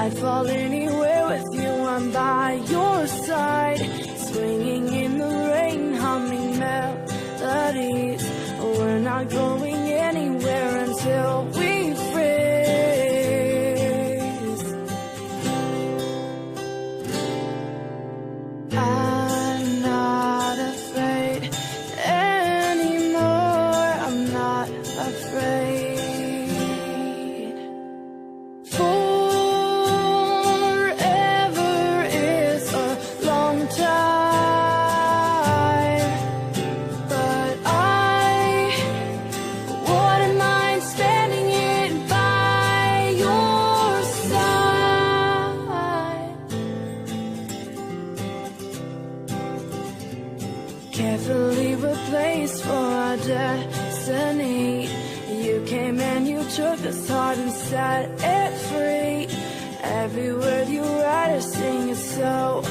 I'd fall anywhere with you, I'm by your side, swinging in the rain, humming melodies. We're not going anywhere until we freeze. I'm not afraid anymore, I'm not afraid. Carefully replaced for our destiny. You came and you took this heart and set it free. Every word you write or sing is so